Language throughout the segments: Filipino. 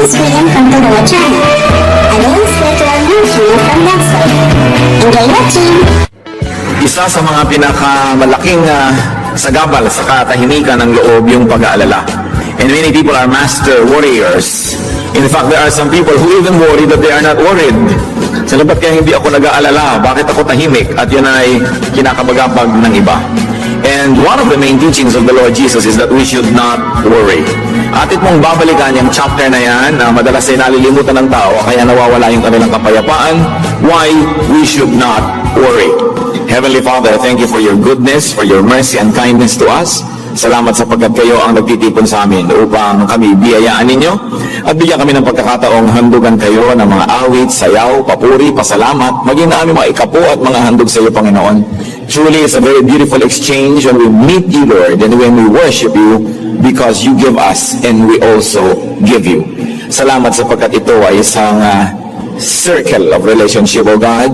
is reading from the Lord channel. Again, spiritual nourishment from Dexter. Enjoy watching! Isa sa mga pinakamalaking sagabal sa katahimikan ng loob yung pag-aalala. And many people are master warriors. In fact, there are some people who even worry that they are not worried. So, ba't kaya hindi ako nag-aalala? Bakit ako tahimik? At yun ay kinakabagabag ng iba. And one of the main teachings of the Lord Jesus is that we should not worry. Atit mong babalikan yung chapter na yan na madalas ay nalilimutan ng tao kaya nawawala yung kanilang kapayapaan. Why we should not worry. Heavenly Father, thank you for your goodness, for your mercy and kindness to us. Salamat sapagkat kayo ang nagtitipon sa amin upang kami biyayaan ninyo at bigyan kami ng pagkakataong handugan kayo ng mga awit, sayaw, papuri, pasalamat, maging na aming mga ikapo at mga handog sa iyo, Panginoon. Truly, it's a very beautiful exchange when we meet you, Lord, and when we worship you because you give us and we also give you. Salamat sapagkat ito ay isang circle of relationship, O God.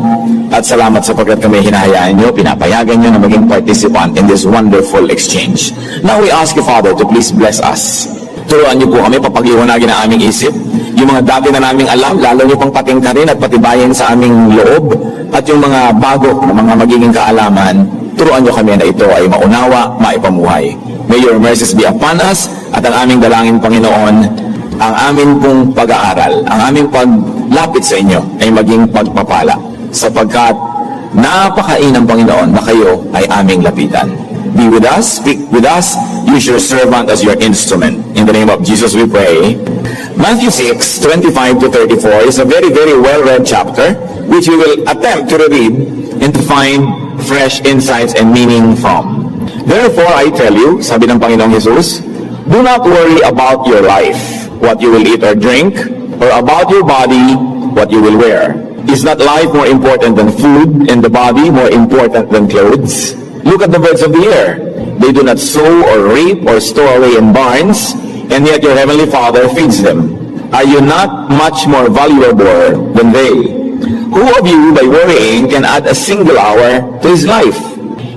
At salamat sapagkat kami hinahayaan nyo, pinapayagan nyo na maging participant in this wonderful exchange. Now we ask you, Father, to please bless us. Turuan nyo po kami, papagliwanagin ang aming isip. Yung mga dati na naming alam, lalo nyo pang patingkarin at patibayin sa aming loob. At yung mga bago na mga magiging kaalaman, turuan nyo kami na ito ay maunawa, maipamuhay. May your mercies be upon us at ang aming dalangin, Panginoon, ang amin pong pag-aaral, ang aming paglapit sa inyo ay maging pagpapala sapagkat napakainam, Panginoon, na kayo ay aming lapitan. Be with us, speak with us, use your servant as your instrument. In the name of Jesus we pray. Matthew 6:25-34 is a very, very well-read chapter which we will attempt to read and to find fresh insights and meaning from. Therefore, I tell you, sabi ng Panginoong Jesus, do not worry about your life, what you will eat or drink, or about your body, what you will wear. Is not life more important than food, and the body more important than clothes? Look at the birds of the air. They do not sow or reap or store away in barns, and yet your heavenly Father feeds them. Are you not much more valuable than they? Who of you, by worrying, can add a single hour to his life?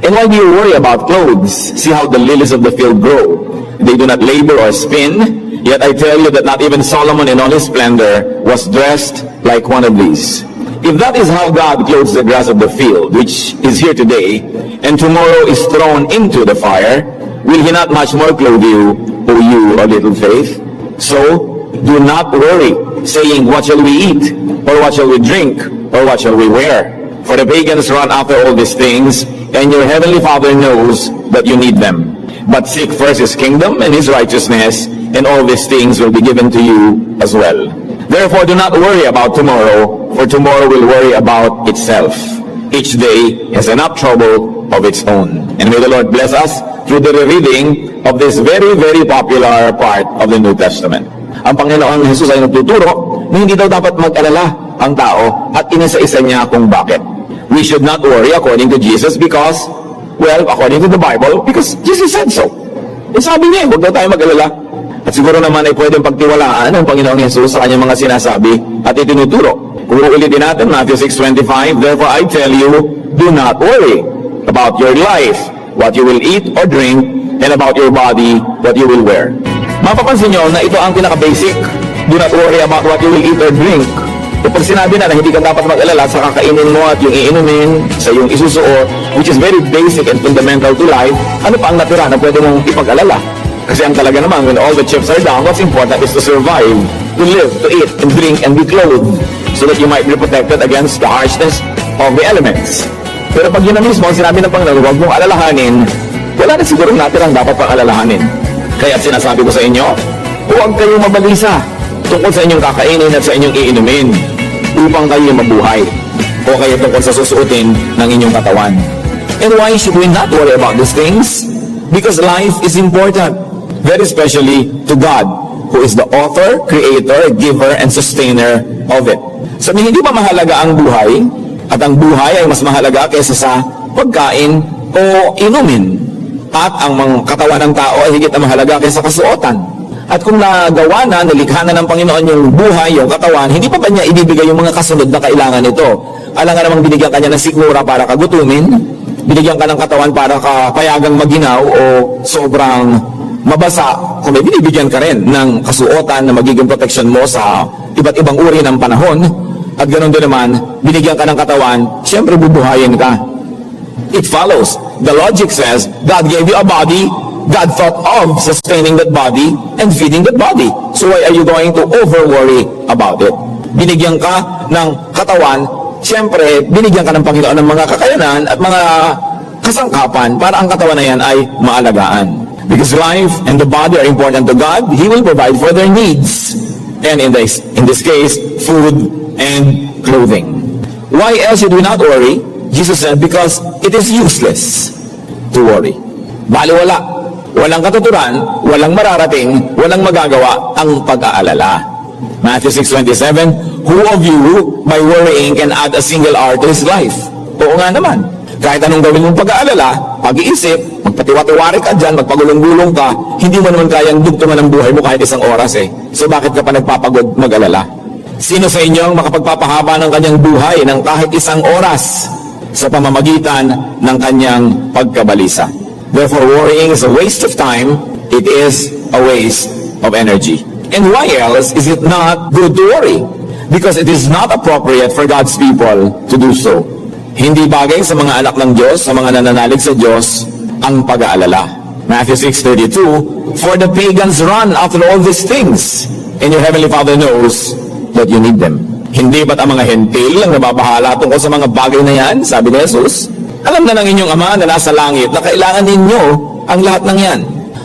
And why do you worry about clothes? See how the lilies of the field grow. They do not labor or spin. Yet I tell you that not even Solomon in all his splendor was dressed like one of these. If that is how God clothes the grass of the field, which is here today, and tomorrow is thrown into the fire, will he not much more clothe you, O you of little faith? So, do not worry, saying, what shall we eat? Or what shall we drink? Or what shall we wear? For the pagans run after all these things, and your heavenly Father knows that you need them. But seek first his kingdom and his righteousness, and all these things will be given to you as well. Therefore, do not worry about tomorrow, for tomorrow will worry about itself. Each day has enough trouble of its own. And may the Lord bless us through the reading of this very, very popular part of the New Testament. Ang Panginoong Jesus ay nagtuturo na hindi daw dapat mag-alala ang tao at inisa-isa niya kung bakit. We should not worry according to Jesus because, well, according to the Bible, because Jesus said so. E sabi niya, huwag daw tayo mag-alala. At siguro naman ay pwedeng pagtiwalaan ng Panginoong Jesus sa kanyang mga sinasabi at itinuturo. Kung uulitin natin, Matthew 6:25, therefore I tell you, do not worry about your life, what you will eat or drink, and about your body, what you will wear. Mapapansin nyo na ito ang pinaka-basic. Do not worry about what you will eat or drink. Kapag sinabi na hindi ka dapat mag-alala sa kakainin mo at yung iinumin, sa yung isusuot, which is very basic and fundamental to life, ano pa ang natira na pwede mong ipag-alala? Kasi ang talaga naman, when all the chips are down, what's important is to survive, to live, to eat, and drink, and be clothed, so that you might be protected against the harshness of the elements. Pero pag yun na mismo, sinabi ng Panginoon, huwag mong alalahanin, wala na siguro natin ang dapat pang alalahanin. Kaya sinasabi ko sa inyo, huwag kayong mabalisa tungkol sa inyong kakainin at sa inyong iinumin upang kayo mabuhay o kayo tungkol sa susuotin ng inyong katawan. And why should we not worry about these things? Because life is important, very especially to God, who is the author, creator, giver, and sustainer of it. Sabi, hindi ba mahalaga ang buhay? At ang buhay ay mas mahalaga kaysa sa pagkain o inumin. At ang mga katawan ng tao ay higit na mahalaga kaysa kasuotan. At kung nagawa na, nalikha na ng Panginoon yung buhay, yung katawan, hindi pa ba niya ibibigay yung mga kasunod na kailangan nito? Alam nga namang binigyan ka niya ng sikmura para kagutumin, binigyan ka ng katawan para kapayagang maginaw o sobrang mabasa kung may binibigyan ka rin ng kasuotan na magiging protection mo sa iba't ibang uri ng panahon, at ganun din naman, binigyan ka ng katawan, siyempre bubuhayin ka. It follows. The logic says, God gave you a body, God thought of sustaining that body and feeding that body. So why are you going to over-worry about it? Binigyan ka ng katawan, siyempre, binigyan ka ng Panginoon ng mga kakayanan at mga kasangkapan para ang katawan na yan ay maalagaan. Because life and the body are important to God, He will provide for their needs. And in this case, food and clothing. Why else should we not worry? Jesus said, because it is useless to worry. Baliwala. Walang katuturan, walang mararating, walang magagawa ang pag-aalala. Matthew 6:27, who of you, by worrying, can add a single hour to his life? Oo nga naman. Kahit anong gawin mong pag-aalala, pag-iisip, magpatiwa-tiwari ka dyan, magpagulong-gulong ka, hindi mo naman kayang dugtungan ng buhay mo kahit isang oras eh. So bakit ka pa nagpapagod mag-alala? Sino sa inyo ang makapagpapahaba ng kanyang buhay ng kahit isang oras sa pamamagitan ng kanyang pagkabalisa? Therefore, worrying is a waste of time. It is a waste of energy. And why else is it not good to worry? Because it is not appropriate for God's people to do so. Hindi bagay sa mga anak ng Diyos, sa mga nananalig sa Diyos, ang pag-aalala. Matthew 6:32, for the pagans run after all these things, and your heavenly Father knows that you need them. Hindi ba't ang mga hentil ang nababahala tungkol sa mga bagay na yan? Sabi ni Jesus. Alam na ng inyong Ama na nasa langit na kailangan ninyo ang lahat ng yan.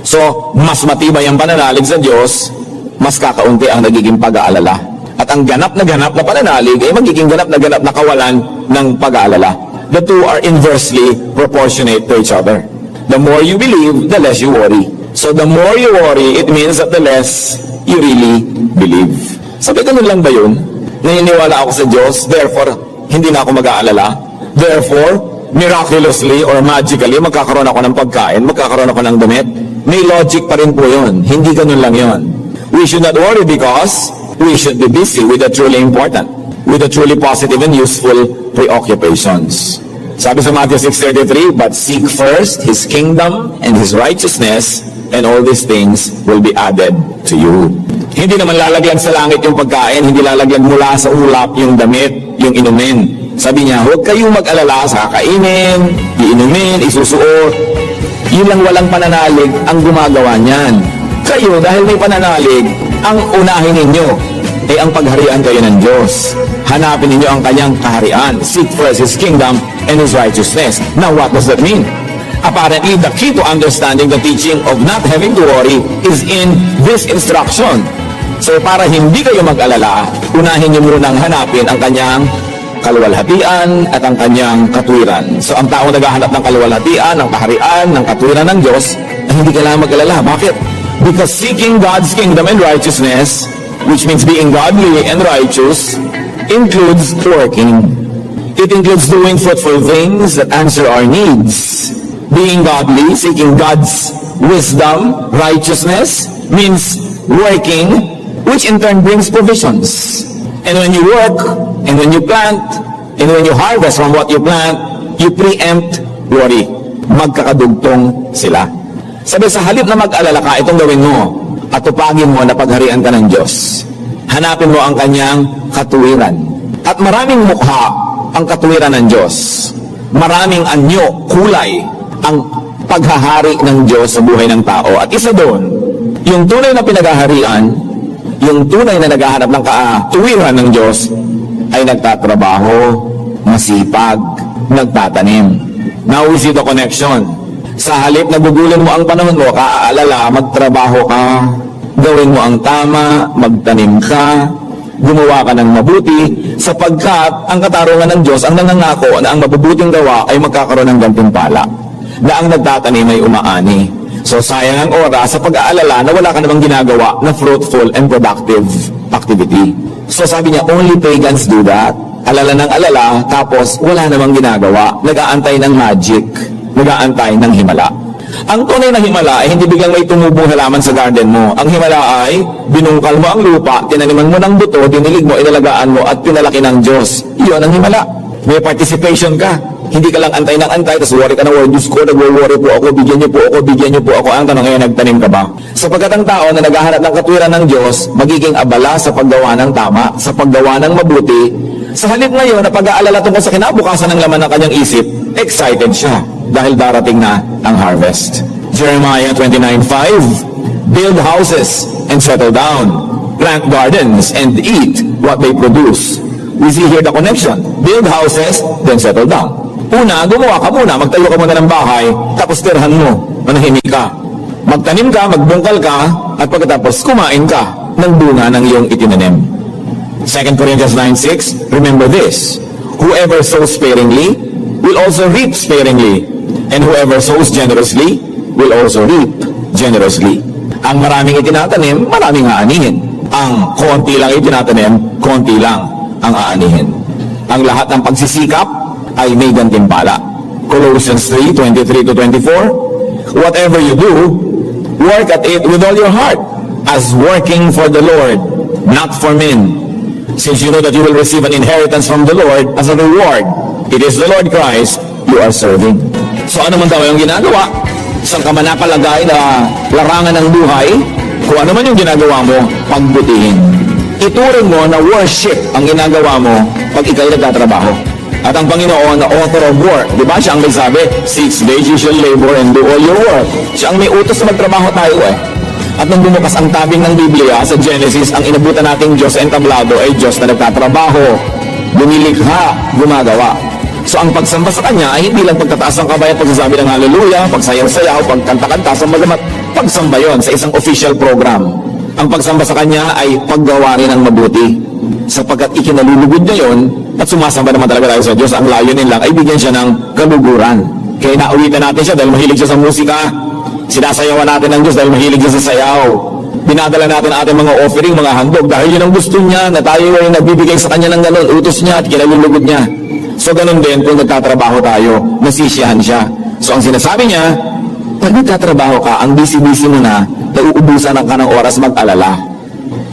So, mas matibay ang pananalig sa Diyos, mas kakaunti ang nagiging pag-aalala. At ang ganap na pananalig ay magiging ganap na kawalan ng pag-aalala. The two are inversely proportionate to each other. The more you believe, the less you worry. So the more you worry, it means that the less you really believe. Sabi, ganun lang ba yun? Naniniwala ako sa Diyos, therefore, hindi na ako mag-aalala. Therefore, miraculously or magically, magkakaroon ako ng pagkain, magkakaroon ako ng damit. May logic pa rin po yun. Hindi ganun lang yun. We should not worry because we should be busy with the truly important, with the truly positive and useful preoccupations. Sabi sa Matthew 6:33, but seek first His kingdom and His righteousness, and all these things will be added to you. Hindi naman lalaglag sa langit yung pagkain, hindi lalaglag mula sa ulap yung damit, yung inumin. Sabi niya, huwag kayong mag-alala sa kakainin, iinumin, isusuot. Yun lang walang pananalig ang gumagawa niyan. Kayo, dahil may pananalig, ang unahin ninyo ay ang pagharian kayo ng Diyos. Hanapin ninyo ang kanyang kaharian. Seek first His kingdom and His righteousness. Now, what does that mean? Apparently, the key to understanding the teaching of not having to worry is in this instruction. So, para hindi kayo mag-alala, unahin niyo munang hanapin ang kanyang kaluwalhatian at ang kanyang katwiran. So, ang tao naghahanap ng kaluwalhatian, ng kaharian, ng katwiran ng Diyos, ay hindi kailangan mag-alala. Bakit? Because seeking God's kingdom and righteousness, which means being godly and righteous, includes working. It includes doing fruitful things that answer our needs. Being godly, seeking God's wisdom, righteousness, means working, which in turn brings provisions. And when you work, and when you plant, and when you harvest from what you plant, you preempt worry. Magkakadugtong sila. Sabi, sa halip na mag-alala ka, itong gawin mo, at tupagin mo na pagharian ka ng Diyos. Hanapin mo ang kanyang katuwiran. At maraming mukha ang katuwiran ng Diyos. Maraming anyo, kulay, ang paghahari ng Diyos sa buhay ng tao. At isa doon, yung tunay na pinaghaharian, yung tunay na naghahanap ng katuwiran ng Diyos, ay nagtatrabaho, masipag, nagtatanim. Now we see the connection. Sa halip na gugulin mo ang panahon mo, kaaalala, magtrabaho ka, gawin mo ang tama, magtanim ka, gumawa ka ng mabuti, sapagkat ang katarungan ng Diyos ang nangangako na ang mabubuting gawa ay magkakaroon ng gantimpala, na ang nagtatanim ay umaani. So sayang ang oras sa pag-aalala na wala ka namang ginagawa na fruitful and productive activity. So sabi niya, only pagans do that. Alala ng alala, tapos wala namang ginagawa, nag-aantay ng magic, nag-aantay ng himala. Ang tunay na himala ay hindi biglang may tumubong halaman sa garden mo. Ang himala ay binungkal mo ang lupa, tinaniman mo ng buto, dinilig mo, inalagaan mo, at pinalaki ng Diyos. Iyon ang himala. May participation ka. Hindi ka lang antay ng antay, tapos worry ka ng worry, Diyos ko, nag-worry po ako, bigyan niyo po ako, bigyan niyo po ako. Ang tanong ngayon, nagtanim ka ba? Sapagkat ang tao na naghahanap ng katwiran ng Diyos, magiging abala sa paggawa ng tama, sa paggawa ng mabuti. Sa halip ngayon na pag-aalala tungkol sa kinabukasan ng laman ng kanyang isip, excited siya dahil darating na ang harvest. Jeremiah 29:5, build houses and settle down, plant gardens and eat what they produce. We see here the connection. Build houses, then settle down. Una, gumawa ka muna, magtayo ka muna ng bahay, tapos tirhan mo, manahimik ka. Magtanim ka, magbungkal ka, at pagkatapos kumain ka ng bunga ng iyong itinanim. 2 Corinthians 9:6, remember this, whoever sows sparingly will also reap sparingly, and whoever sows generously will also reap generously. Ang maraming itinatanim, maraming aanihin. Ang konti lang itinatanim, konti lang ang aanihin. Ang lahat ng pagsisikap ay may gantimpala. Colossians 3:23-24, whatever you do, work at it with all your heart, as working for the Lord, not for men. Since you know that you will receive an inheritance from the Lord as a reward, it is the Lord Christ you are serving. So ano man daw yung ginagawa, saan ka man napalagay na larangan ng buhay, kung ano man yung ginagawa mo, pagbutihin. Ituring mo na worship ang ginagawa mo pag ikaw'y nagtatrabaho. At ang Panginoon na author of work, di ba? Siya ang may sabi, 6 days you shall labor and do all your work. Siya ang may utos na magtrabaho tayo eh. At nung bumukas ang tabing ng Biblia sa Genesis, ang inabutan nating Diyos sa entablado ay Diyos na nagtatrabaho, bumilikha, gumagawa. So ang pagsamba sa Kanya ay hindi lang pagtataas ng kamay at pagsasabi ng hallelujah, pagsayaw-sayaw, pagkanta-kanta, sa magamat pagsamba yon sa isang official program. Ang pagsamba sa Kanya ay paggawa rin ng mabuti. Sapagkat ikinalulugod niya yon at sumasamba naman talaga tayo sa Diyos, ang layunin lang ay bigyan siya ng kaluguran. Kaya nauwitan natin siya dahil mahilig siya sa musika. Sinasayawan natin ng Diyos dahil mahilig siya sa sayaw. Dinadala natin ang ating mga offering, mga handog dahil yun ang gusto niya na tayo ay nagbibigay sa Kanya ng ganun, utos niya at kinalulugod niya. So ganun din kung nagtatrabaho tayo, nasisiyahan siya. So ang sinasabi niya, pag nagtatrabaho ka, ang busy-busy mo na, nauubusan ka ng oras mag-alala.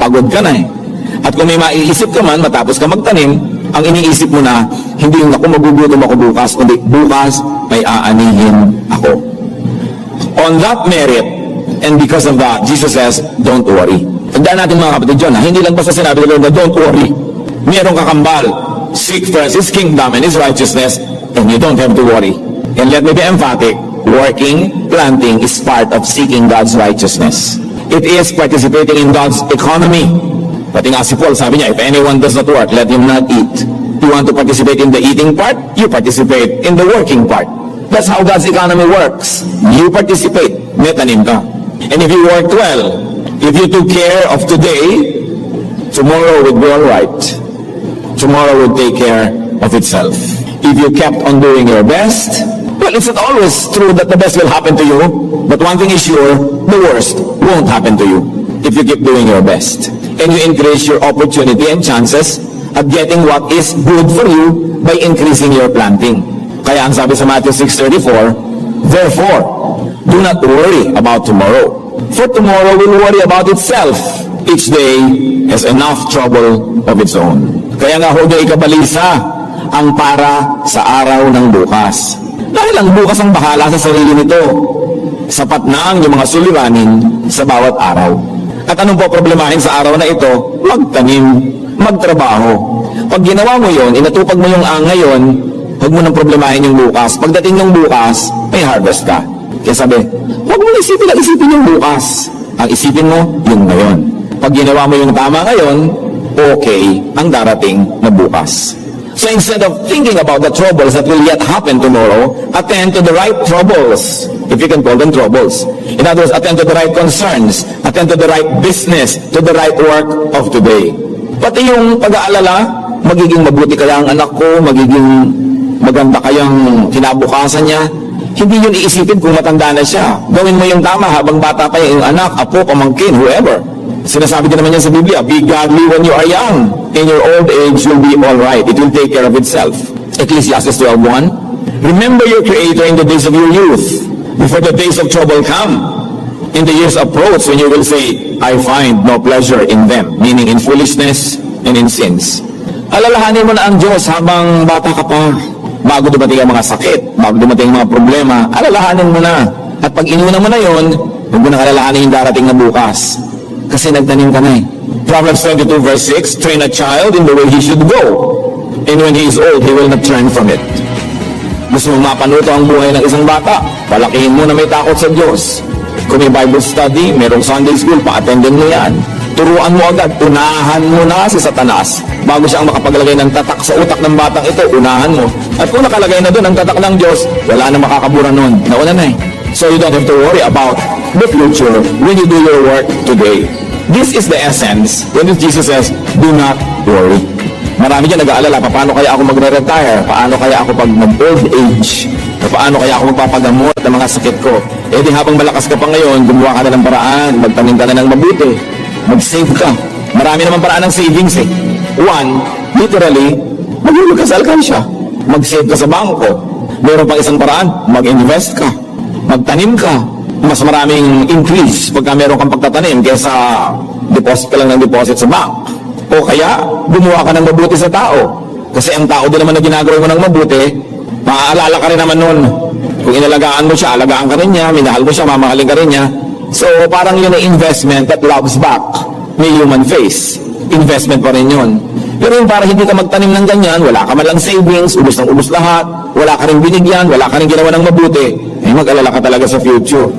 Pagod ka na eh. At kung may maiisip ka man, matapos ka magtanim, ang iniisip mo na, hindi yung ako magugutom ako bukas, kundi bukas may aanihin ako. On that merit, and because of that, Jesus says, don't worry. Tandaan natin mga kapatid John, hindi lang basta sinabi ng Lord na don't worry. Merong kakambal, seek first His kingdom and His righteousness, and you don't have to worry. And let me be emphatic, working, planting is part of seeking God's righteousness. It is participating in God's economy. Pati nga si Paul, sabi niya, if anyone does not work, let him not eat. You want to participate in the eating part, you participate in the working part. That's how God's economy works. You participate, may tanim ka. And if you worked well, if you took care of today, tomorrow would be all right. Tomorrow would take care of itself. If you kept on doing your best, well, it's not always true that the best will happen to you, but one thing is sure, the worst won't happen to you if you keep doing your best. And you increase your opportunity and chances at getting what is good for you by increasing your planting. Kaya ang sabi sa Matthew 6:34, therefore, do not worry about tomorrow, for tomorrow will worry about itself. Each day has enough trouble of its own. Kaya nga ho niyo ikabalisa ang para sa araw ng bukas. Dahil ang bukas ang bahala sa sarili nito. Sapat na ang inyong mga suliranin sa bawat araw. At anong po problemahin sa araw na ito? Magtanim, magtrabaho. Pag ginawa mo yon, inatupag mo yung ngayon, huwag mo nang problemahin yung bukas. Pagdating ng bukas, may harvest ka. Kaya sabi, huwag mo isipin yung bukas. Ang isipin mo, yung ngayon. Pag ginawa mo yung tama ngayon, okay ang darating na bukas. So instead of thinking about the troubles that will yet happen tomorrow, attend to the right troubles, if you can call them troubles. In other words, attend to the right concerns, attend to the right business, to the right work of today. Pati yung pag-aalala, magiging mabuti kaya ang anak ko, magiging maganda kayang kinabukasan niya, hindi yun iisipin kung matanda na siya. Gawin mo yung tama habang bata pa yung anak, apo, pamangkin, whoever. Sinasabi din naman yan sa Biblia, be godly when you are young. In your old age, you'll be all right. It will take care of itself. Ecclesiastes 12:1. Remember your Creator in the days of your youth, before the days of trouble come. In the years approach, when you will say, I find no pleasure in them, meaning in foolishness and in sins. Alalahanin mo na ang Diyos habang bata ka pa. Bago dumating ang mga sakit, bago dumating ang mga problema, alalahanin mo na. At pag inuna mo na yon, huwag mo nang alalahanin yung darating na bukas. Kasi nagtanim ka na eh. Proverbs 22 verse 6, train a child in the way he should go. And when he is old, he will not turn from it. Gusto mong mapanuto ang buhay ng isang bata, palakihin mo na may takot sa Diyos. Kung may Bible study, merong Sunday school, pa-attendin mo yan. Turuan mo agad, unahan mo na si Satanas. Bago siya ang makapaglagay ng tatak sa utak ng batang ito, unahan mo. At kung nakalagay na doon ang tatak ng Diyos, wala na makakabura nun. Nauna na eh. So you don't have to worry about the future when you do your work today. This is the essence when Jesus says, do not worry. Marami dyan nag-aalala, paano kaya ako magre-retire? Paano kaya ako pag mag-old age? Paano kaya ako magpapagamot ng mga sakit ko? Eh di habang malakas ka pa ngayon, gumawa ka na ng paraan, magtanim ka na ng mabuti, mag-save ka. Marami naman paraan ng savings eh. One, literally, maghulog ka sa alkansya. Mag-save ka sa bangko. Meron pang isang paraan, mag-invest ka. Magtanim ka. Mas maraming increase pagka meron kang pagtatanim kaysa deposit ka lang ng deposit sa bank. O kaya, gumawa ka ng mabuti sa tao. Kasi ang tao din naman na ginagawa mo ng mabuti, maaalala ka rin naman nun. Kung inalagaan mo siya, alagaan ka rin niya, minahal mo siya, mamahalin ka rin niya. So, parang yun ang investment that loves back. May human face. Investment pa rin yun. Pero yung para hindi ka magtanim ng ganyan, wala ka man lang savings, ubos ng ubos lahat, wala ka rin binigyan, wala ka rin ginawa ng mabuti, eh mag-alala ka talaga sa future.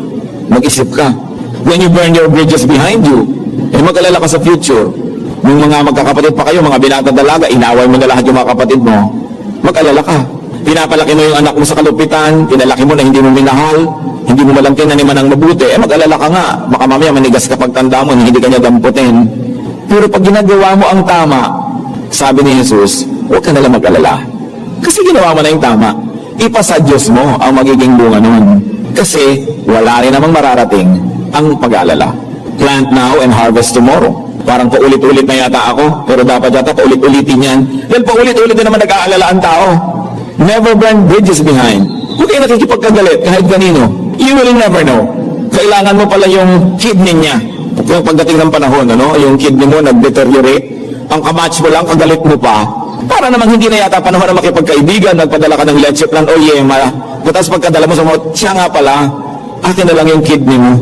Mag-isip ka. When you burn your bridges behind you, eh mag-alala ka sa future. Yung mga magkakapatid pa kayo, mga binata dalaga, inaway mo na lahat yung mga kapatid mo, mag-alala ka. Pinapalaki mo yung anak mo sa kalupitan, pinalaki mo na hindi mo minahal, hindi mo malang tinaniman ng mabuti, eh mag-alala ka nga. Baka mamaya manigas kapag tanda mo, hindi ka niya damputin. Pero pag ginagawa mo ang tama, sabi ni Jesus, huwag ka nalang mag-alala. Kasi ginawa mo na yung tama. Ipasa Diyos mo ang magiging bunga nun. Kasi wala rin namang mararating ang pag-aalala. Plant now and harvest tomorrow. Parang paulit-ulit na yata ako, pero dapat yata paulit-ulitin yan. Dahil paulit-ulit din naman nag-aalala ang tao. Never burn bridges behind. Huwag kayo nakikipagkagalit kahit kanino. You will never know. Kailangan mo pala yung kidney niya. Yung pagdating ng panahon, ano? Yung kidney mo nag-deteriorate. Ang kamatch mo lang, kagalit mo pa. Para namang hindi na yata panahon na makipagkaibigan, nagpadala ka ng leche plan o yema. Tapos pagkadala mo sa mga, siya nga pala, akin na lang yung kidney mo.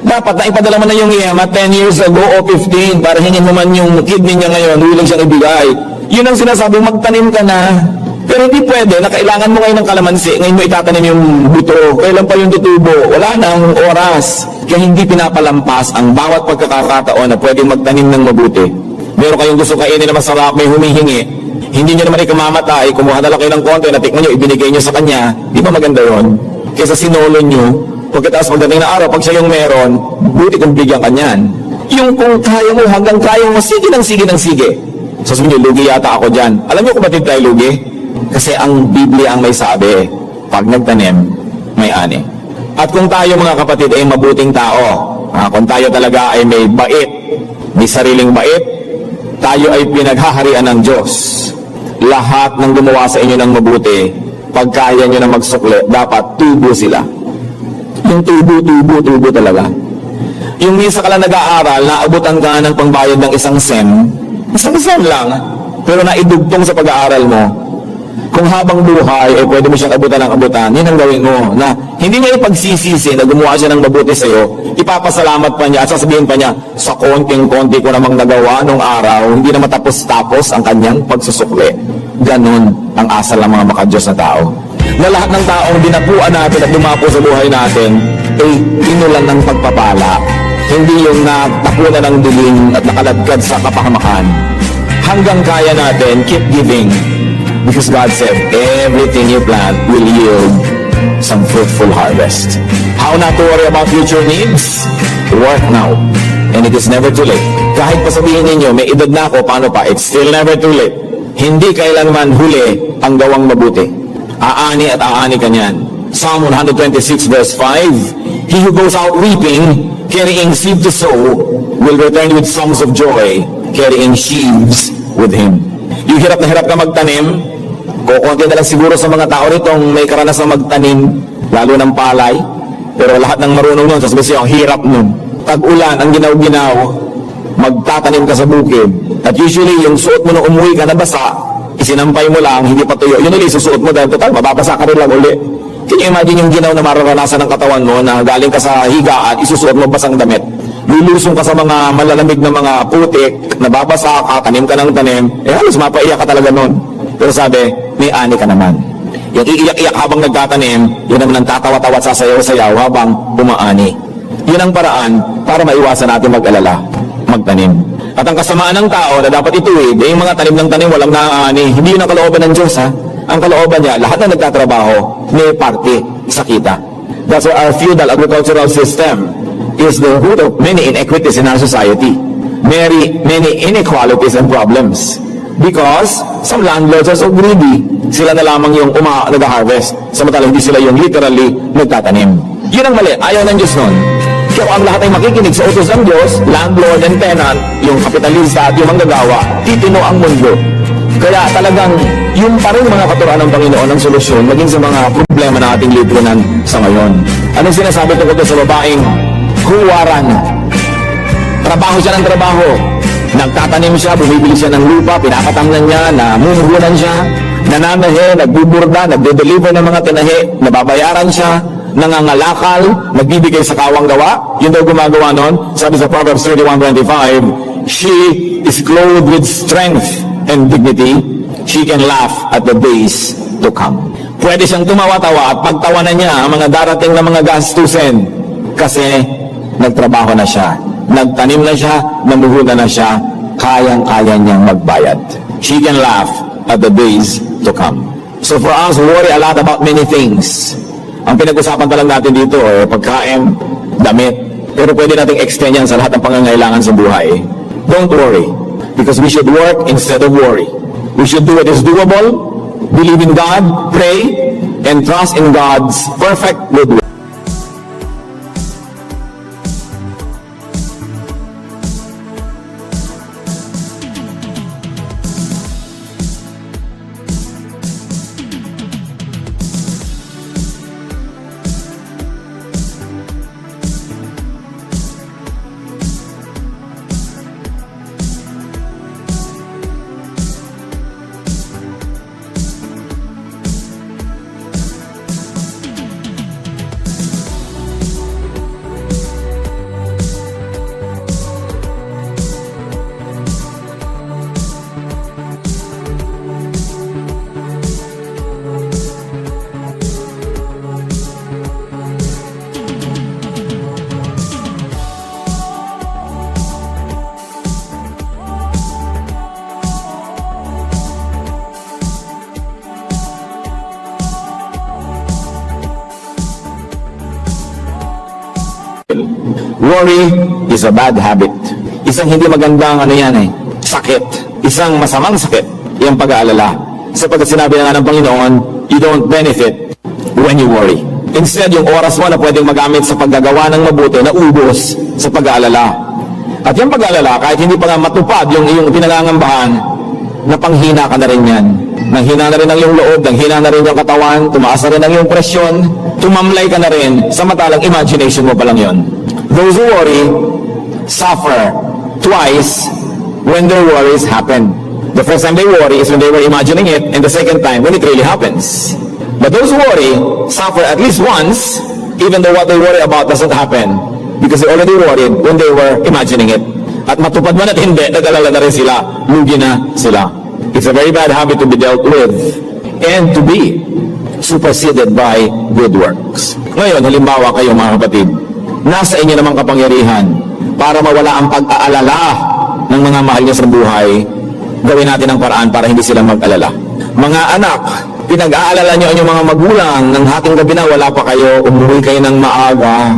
Dapat na ipadala mo na yung yema 10 years ago o 15 para hingin mo man yung kidney niya ngayon, huwag lang siyang ibigay. Yun ang sinasabing magtanim ka na. Pero hindi pwede na kailangan mo ngayon ng kalamansi, ngayon mo itatanim yung buto, kailan pa yung tutubo, wala nang oras. Kaya hindi pinapalampas ang bawat pagkakataon na pwedeng magtanim ng mabuti. Meron kayong gusto kainin na masarap, may humihingi, hindi nyo naman ikamamatay, kumuha na lang kayo ng konti, natikman nyo, ibinigay nyo sa kanya, di ba maganda yun? Kaysa sinolo nyo, pagkataas pagdating na araw, pag siya yung meron, buti kung bigyan ka niyan. Yung kung kaya mo, hanggang kaya mo, sige ng sige ng sige. Sasabihin nyo, lugi yata ako dyan. Alam nyo kung batid tayo lugi? Kasi ang Biblia ang may sabi, pag nagtanim, may ani. At kung tayo mga kapatid ay mabuting tao, kung tayo talaga ay may bait, may sariling bait, tayo ay pinaghaharian ng Diyos. Lahat ng gumawa sa inyo ng mabuti, pag kaya nyo na magsukli, dapat tubo sila. Yung tubo talaga. Yung minsan ka lang nag-aaral, naabutan ka ng pangbayad ng isang sem lang, pero naidugtong sa pag-aaral mo. Kung habang buhay, eh pwede mo siyang abutan ng abutan, yun ang gawin mo. Na hindi niya ipagsisisi na gumawa siya ng mabuti sa'yo, ipapasalamat pa niya at sasabihin pa niya, sa konting-konti ko namang nagawa nung araw, hindi na matapos-tapos ang kanyang pagsusukli. Ganon ang asal ng mga makadiyos na tao. Na lahat ng taong dinapuan natin at dumapo sa buhay natin, ay inulan ng pagpapala. Hindi yung natapunan ng dilim at nakaladkad sa kapahamakan. Hanggang kaya natin, keep giving. Because God said, everything you plant will yield some fruitful harvest. How not to worry about future needs? Work now. And it is never too late. Kahit pa sabihin ninyo, may edad na ako, paano pa? It's still never too late. Hindi kailanman huli ang gawang mabuti. Aani at aani ka niyan. Psalm 126 verse 5, He who goes out weeping, carrying seed to sow, will return with songs of joy, carrying sheaves with him. Yung hirap na hirap ka magtanim, kukunti na lang siguro sa mga tao ritong may karanasan magtanim, lalo ng palay, pero lahat ng marunong nun, sasabihin ang hirap nun. Tag-ulan, ang ginaw-ginaw, magtatanim ka sa bukid, at usually yung suot mo nung umuwi ka na basa, Isinampay mo lang, hindi pa tuyo. Yun ulit, susuot mo dahil total, mababasa ka rin lang uli. Can you imagine yung ginaw na mararanasan ng katawan mo na galing ka sa higaan, isusuot mo basang damit? Lulusong ka sa mga malalamig na mga putik, nababasa ka, tanim ka ng tanim, halos mapaiyak ka talaga nun. Pero sabi, may ani ka naman. Yung iiyak-iyak habang nagtatanim, yun naman ang tatawa-tawa at sasayaw-sayaw habang umaani. Yun ang paraan para maiwasan natin mag-alala, magtanim. At ang kasamaan ng tao na dapat ituwid, yung mga tanim ng tanim walang naaani, hindi yun ang kalooban ng Diyos, ha? Ang kalooban niya, lahat na nagtatrabaho, may parte sa kita. That's why our feudal agricultural system is the root of many inequities in our society. Many inequalities and problems. Because some landlords are so greedy, sila na lamang yung nag-harvest. Samantala, hindi sila yung literally nagtatanim. Yun ang mali. Ayaw ng Diyos nun. Kaya ang lahat ay makikinig sa utos ng Diyos, landlord and tenant, yung kapitalista at yung manggagawa, titino ang mundo. Kaya talagang yung pa rin mga katuruan ng Panginoon ang solusyon maging sa mga problema na ating lipunan sa ngayon. Anong sinasabi tungkol sa babaeng huwaran? Trabaho siya ng trabaho. Nagtatanim siya, bumibili siya ng lupa, pinakatamnan niya, namumuhunan siya, nananahe, nagbuburda, nagde-deliver ng mga tinahe, nababayaran siya, nangangalakal, nagbibigay sa kawang gawa. Yun daw gumagawa nun. Sabi sa Proverbs 31:25, she is clothed with strength and dignity. She can laugh at the days to come. Pwede siyang tumawa-tawa at pagtawanan niya ang mga darating na mga gastusin kasi nagtrabaho na siya, nagtanim na siya, namuhunan na siya, kayang-kaya niyang magbayad. She can laugh at the days to come. So for us, we worry a lot about many things. Ang pinag-usapan pa lang natin dito, pagkain, damit. Pero pwede nating extend yan sa lahat ng pangangailangan sa buhay. Don't worry. Because we should work instead of worry. We should do what is doable, believe in God, pray, and trust in God's perfect good will. Worry is a bad habit. Isang hindi magandang sakit. Isang masamang sakit, yung pag-aalala. Sapagkat sinabi na nga ng Panginoon, you don't benefit when you worry. Instead, yung oras mo na pwedeng magamit sa paggagawa ng mabuti na ubos sa pag-aalala. At yung pag-aalala, kahit hindi pa nga matupad yung iyong pinangangambahan, napanghina ka na rin yan. Nanghina na rin ang iyong loob, nanghina na rin yung katawan, tumaas na rin ang iyong presyon, tumamlay ka na rin, samantalang imagination mo pa lang yun. Those who worry suffer twice when their worries happen. The first time they worry is when they were imagining it, and the second time when it really happens. But those who worry suffer at least once, even though what they worry about doesn't happen, because they already worried when they were imagining it. At matupad man at hindi, nag-alala na rin sila, lugi na sila. It's a very bad habit to be dealt with and to be superseded by good works. Ngayon, halimbawa kayo mga kapatid, nasa inyo namang kapangyarihan para mawala ang pag-aalala ng mga mahal niyo sa buhay, gawin natin ang paraan para hindi sila mag-alala. Mga anak, pinag-aalala niyo ang inyong mga magulang ng hating gabi na wala pa kayo, umuwi kayo ng maaga.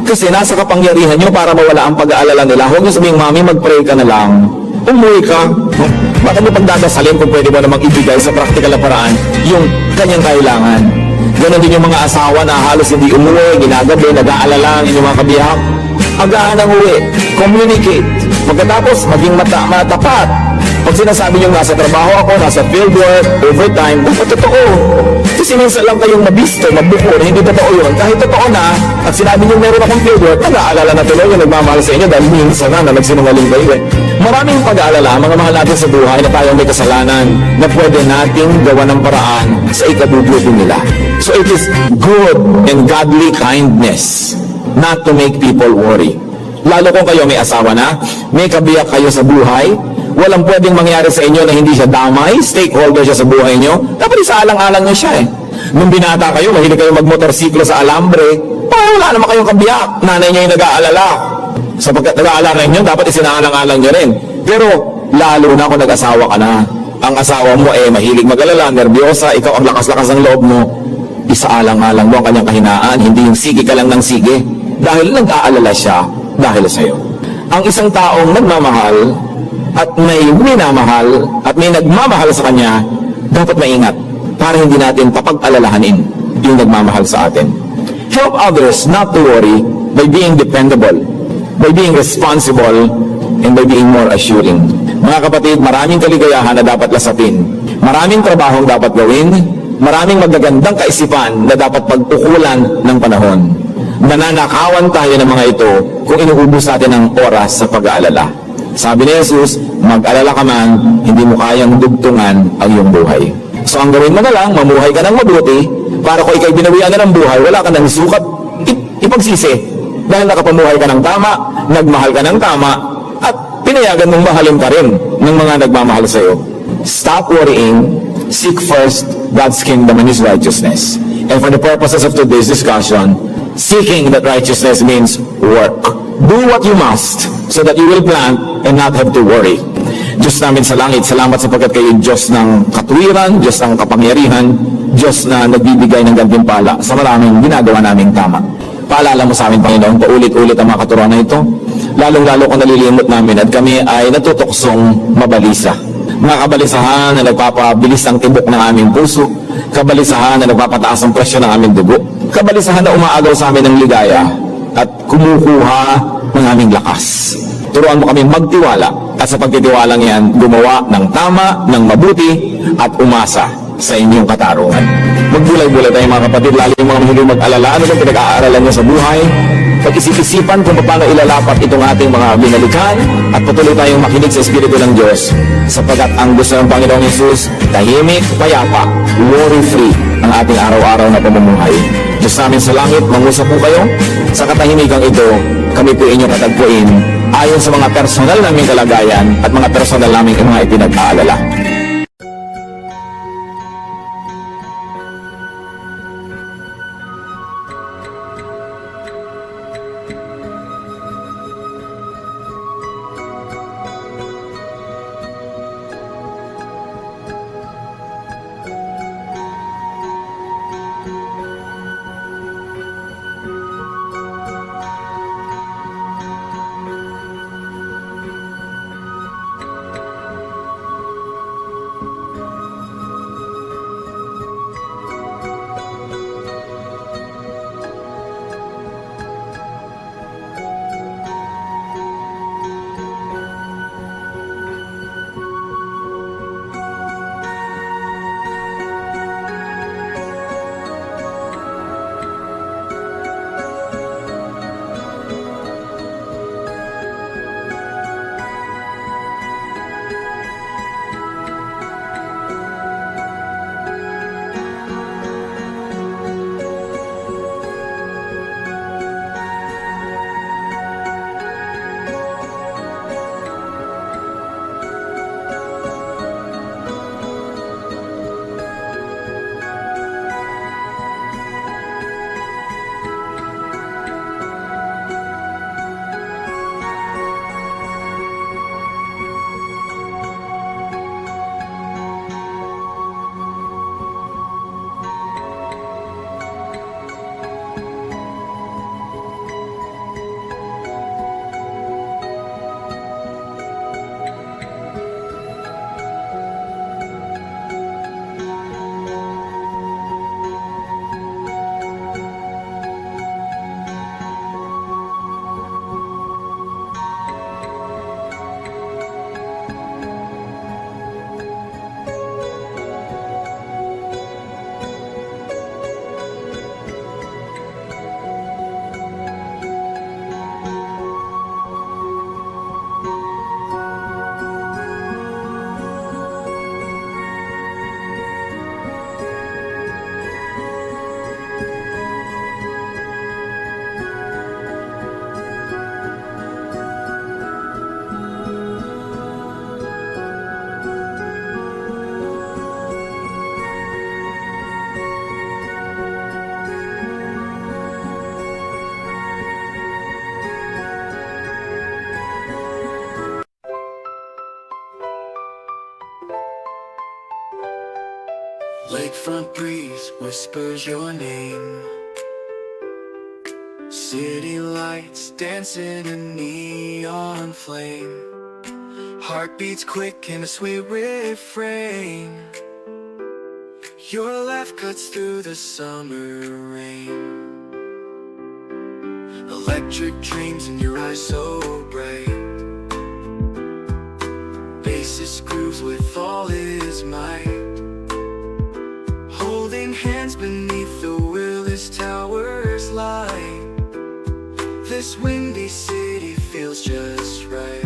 Kasi nasa kapangyarihan niyo para mawala ang pag-aalala nila. Huwag niyo sabihing, Mami, mag-pray ka na lang. Umuwi ka. Baka mo pagdadasalin kung pwede mo namang ibigay sa praktikal na paraan yung kanyang kailangan. Ganon din yung mga asawa na halos hindi umuwi, ginagabi, nag-aalala ng inyong mga kabiyak. Agahan ang uwi. Communicate. Pagkatapos, maging matapat. Pag sinasabi nyo nasa trabaho ako, nasa fieldwork, overtime, totoo. Kasi minsan lang kayong mabisto, mabuko, hindi totoo yun. Kahit totoo na, at sinabi nyo meron akong fieldwork, nag-aalala na tuloy yung nagmamahal sa inyo dahil minsan na nagsinungaling kayo Maraming pag-aalala, mga mahal natin sa buhay na tayong may kasalanan na pwede nating gawa ng paraan sa ikabubuti nila. So it is good and godly kindness not to make people worry. Lalo kung kayo may asawa na, may kabiyak kayo sa buhay, walang pwedeng mangyari sa inyo na hindi siya damay, stakeholder siya sa buhay nyo, dapat isaalang-alang nyo siya eh. Nung binata kayo, mahilig kayo magmotorsiklo sa alambre, wala naman kayong kabiyak, nanay niya yung nag-aalala. Sapagkat nag-aalala nyo, dapat isinaalang-alang nyo rin. Pero lalo na kung nag-asawa ka na, ang asawa mo mahilig mag-alala, nervyosa, ikaw ang lakas-lakas ng loob mo, isaalang-alang mo ang kanyang kahinaan, hindi yung sige ka lang ng sige. Dahil nag-aalala siya dahil sa'yo. Ang isang taong nagmamahal at may minamahal at may nagmamahal sa kanya, dapat maingat para hindi natin papag-alalahanin yung nagmamahal sa atin. Help others not to worry by being dependable, by being responsible, and by being more assuring. Mga kapatid, maraming kaligayahan na dapat lasapin. Maraming trabahong dapat gawin. Maraming magagandang kaisipan na dapat pagtukulan ng panahon. Nananakawan tayo ng mga ito kung inuubos natin ang oras sa pag-aalala. Sabi ni Jesus, mag-alala ka man, hindi mo kayang dugtungan ang iyong buhay. So ang gawin mo na lang, mamuhay ka ng mabuti, para kung ikay binawian na ng buhay, wala ka ng sukat, ipagsisi. Dahil nakapamuhay ka ng tama, nagmahal ka ng tama, at pinayagan mong mahalin ka rin ng mga nagmamahal sa iyo. Stop worrying, seek first God's kingdom and His righteousness. And for the purposes of today's discussion, seeking that righteousness means work. Do what you must so that you will plant and not have to worry. Diyos namin sa langit, salamat sapagkat kayo Diyos ng katuwiran, Diyos ng kapangyarihan, Diyos na nagbibigay ng gantimpala sa maraming ginagawa naming tama. Paalala mo sa amin, Panginoon, paulit-ulit ang mga katuruan na ito, lalong-lalo kung nalilimot namin at kami ay natutuksong mabalisa. Mga kabalisahan na nagpapabilis ang tibok ng aming puso, kabalisahan na nagpapataas ang presyo ng aming dugo, kabalisahan na umaagaw sa amin ng ligaya at kumukuha ng aming lakas. Turuan mo kami magtiwala at sa pagtitiwalang yan, gumawa ng tama, ng mabuti at umasa sa inyong katarungan. Magbulay-bulay tayo mga kapatid, lalo yung mga mahilig mag-alala, ano bang pinag-aaralan niya sa buhay? Pag-isip-isipan kung paano ilalapat itong ating mga binalikan at patuloy tayong makinig sa Espiritu ng Diyos sapagkat ang gusto ng Panginoong Hesus, tahimik, payapa, worry-free ang ating araw-araw na pamumuhay. Diyos namin sa langit, mangusap po kayo sa katahimigang ito, kami po inyong katagpuin ayon sa mga personal naming kalagayan at mga personal naming mga ipinag-aalala. Lakefront breeze whispers your name. City lights dancing in neon flame. Heartbeats quick in a sweet refrain. Your laugh cuts through the summer rain. Electric dreams in your eyes so bright. Bassist grooves with all his might. Holding hands beneath the Willis Towers light. This windy city feels just right.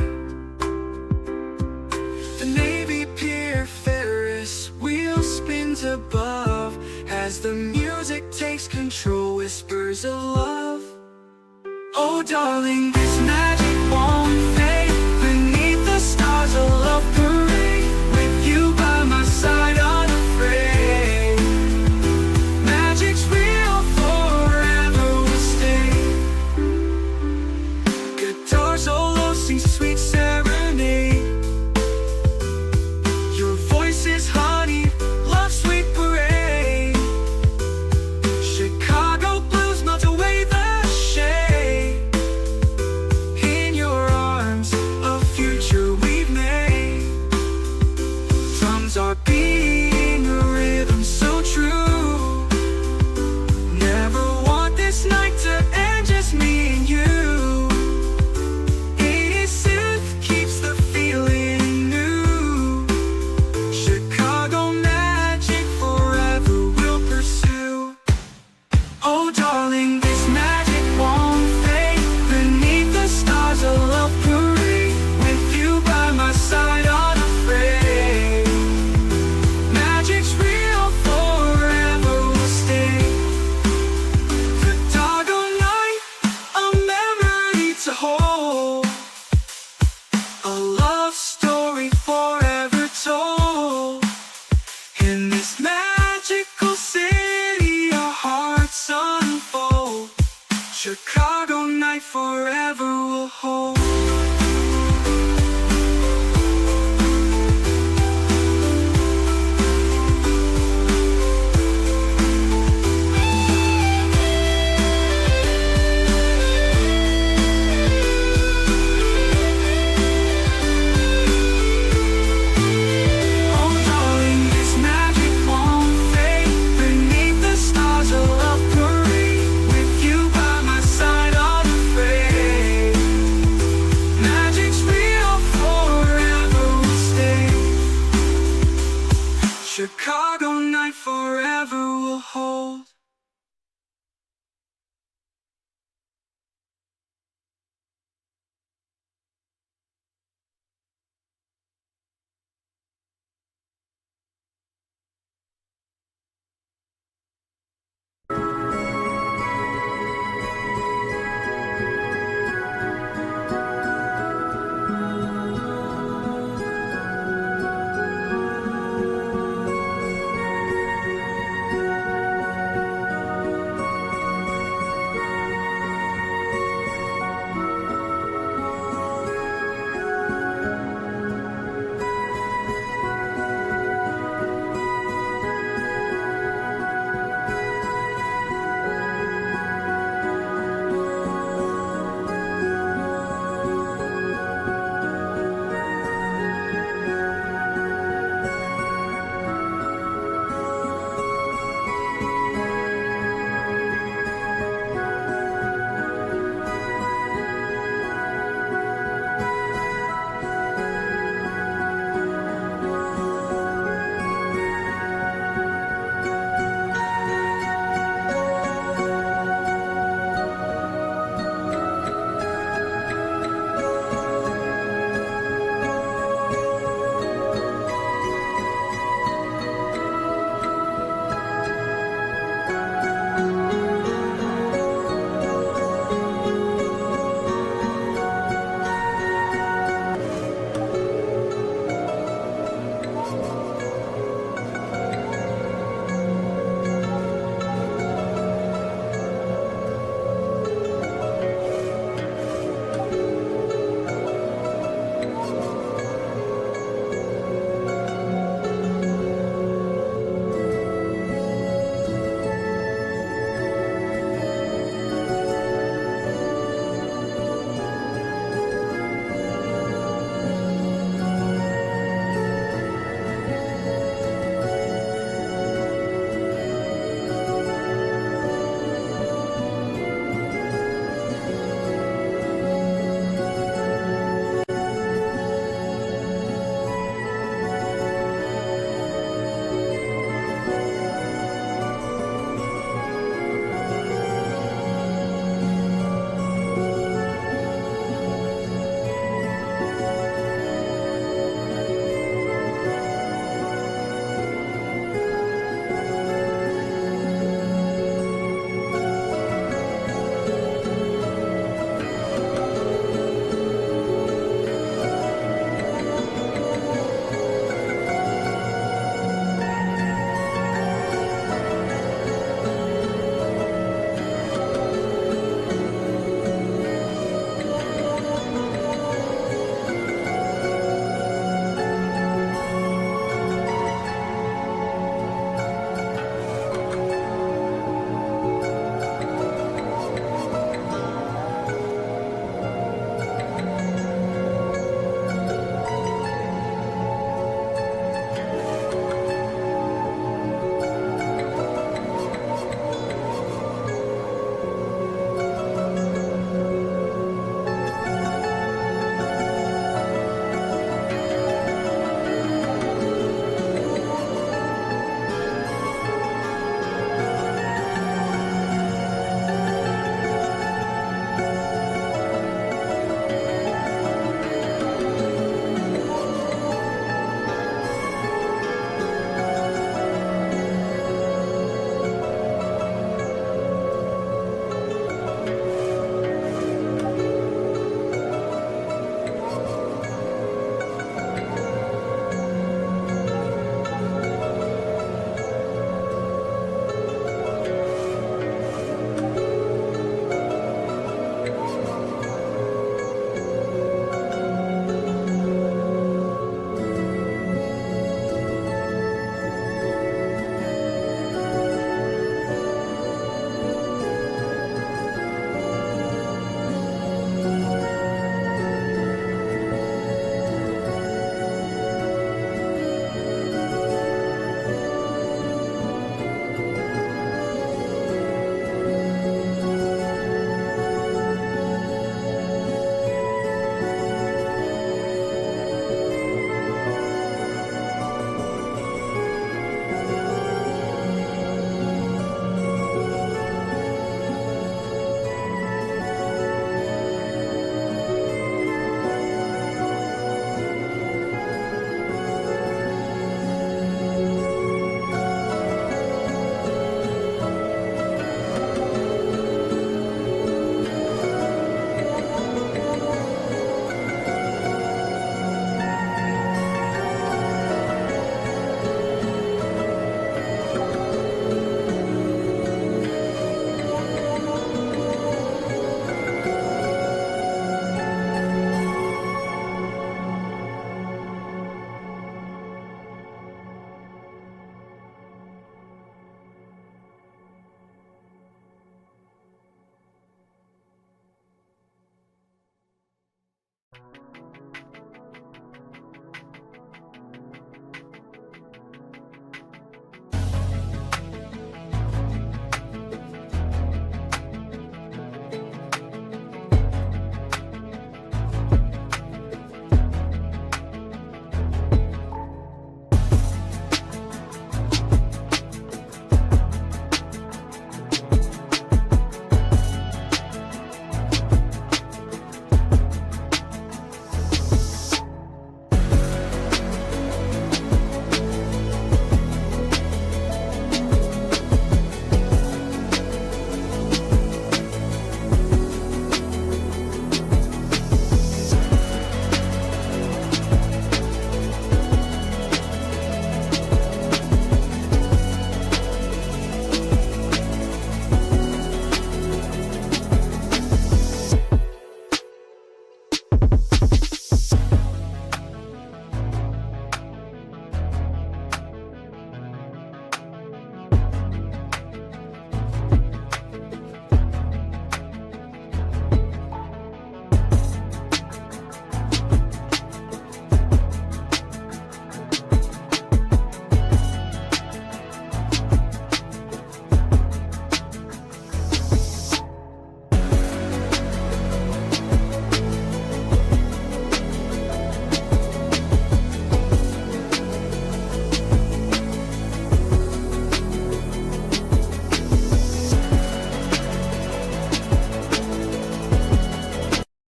The Navy Pier Ferris wheel spins above. As the music takes control, whispers of love. Oh darling,